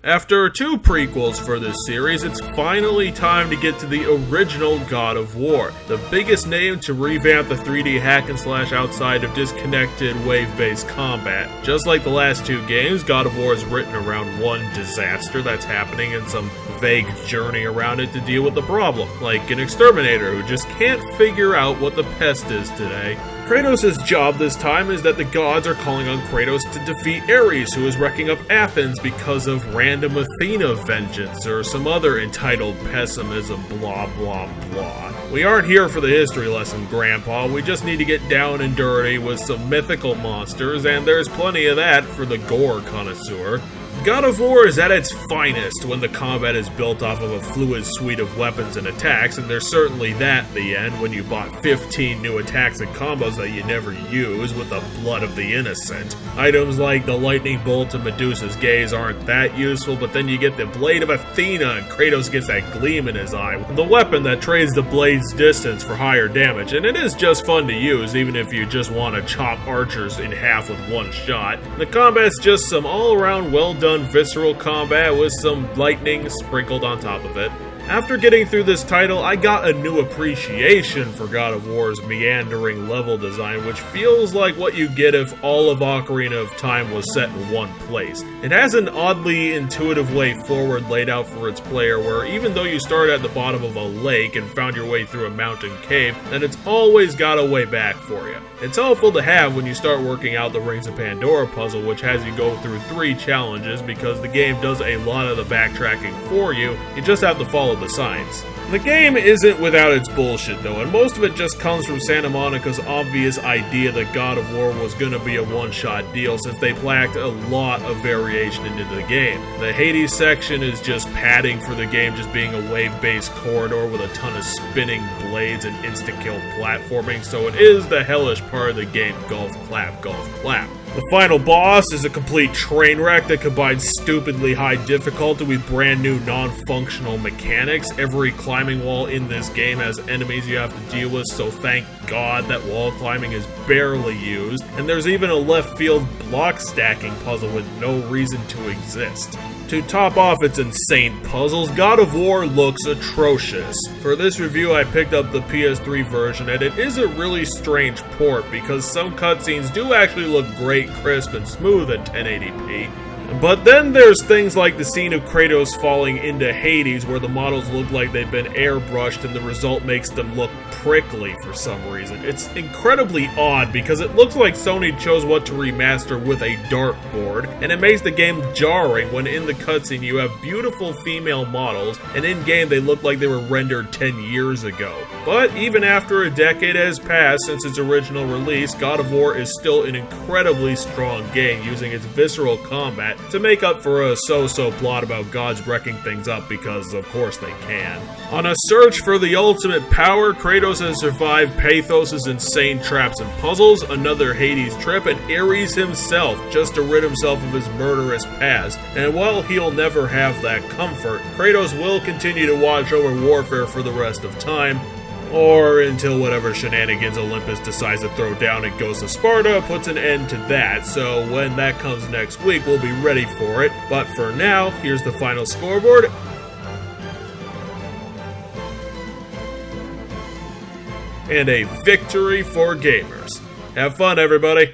After 2 prequels for this series, it's finally time to get to the original God of War, the biggest name to revamp the 3D hack and slash outside of disconnected wave-based combat. Just like the last 2 games, God of War is written around one disaster that's happening and some vague journey around it to deal with the problem, like an exterminator who just can't figure out what the pest is today. Kratos' job this time is that the gods are calling on Kratos to defeat Ares, who is wrecking up Athens because of random Athena vengeance or some other entitled pessimism blah blah blah. We aren't here for the history lesson, Grandpa, we just need to get down and dirty with some mythical monsters, and there's plenty of that for the gore connoisseur. God of War is at its finest when the combat is built off of a fluid suite of weapons and attacks, and there's certainly that at the end when you bought 15 new attacks and combos that you never use with the blood of the innocent. Items like the lightning bolt and Medusa's gaze aren't that useful, but then you get the blade of Athena and Kratos gets that gleam in his eye, the weapon that trades the blade's distance for higher damage, and it is just fun to use even if you just want to chop archers in half with one shot. The combat's just some all-around well-done visceral combat with some lightning sprinkled on top of it. After getting through this title, I got a new appreciation for God of War's meandering level design, which feels like what you get if all of Ocarina of Time was set in one place. It has an oddly intuitive way forward laid out for its player, where even though you start at the bottom of a lake and found your way through a mountain cave, then it's always got a way back for you. It's helpful to have when you start working out the Rings of Pandora puzzle, which has you go through 3 challenges because the game does a lot of the backtracking for you, you just have to follow the signs. The game isn't without its bullshit though, and most of it just comes from Santa Monica's obvious idea that God of War was gonna be a one-shot deal since they packed a lot of variation into the game. The Hades section is just padding for the game just being a wave-based corridor with a ton of spinning blades and insta-kill platforming, so it is the hellish part of the game, golf clap, golf clap. The final boss is a complete train wreck that combines stupidly high difficulty with brand new non-functional mechanics. Every climbing wall in this game has enemies you have to deal with, so thank God that wall climbing is barely used. And there's even a left field block stacking puzzle with no reason to exist. To top off its insane puzzles, God of War looks atrocious. For this review I picked up the PS3 version, and it is a really strange port because some cutscenes do actually look great, crisp, and smooth at 1080p. But then there's things like the scene of Kratos falling into Hades where the models look like they've been airbrushed and the result makes them look prickly for some reason. It's incredibly odd because it looks like Sony chose what to remaster with a dartboard, and it makes the game jarring when in the cutscene you have beautiful female models and in-game they look like they were rendered 10 years ago. But even after a decade has passed since its original release, God of War is still an incredibly strong game using its visceral combat to make up for a so-so plot about gods wrecking things up because of course they can. On a search for the ultimate power, Kratos has survived Pathos' insane traps and puzzles, another Hades trip, and Ares himself just to rid himself of his murderous past. And while he'll never have that comfort, Kratos will continue to watch over warfare for the rest of time, or until whatever shenanigans Olympus decides to throw down at Ghost of Sparta puts an end to that, so when that comes next week we'll be ready for it. But for now, here's the final scoreboard. And a victory for gamers. Have fun, everybody!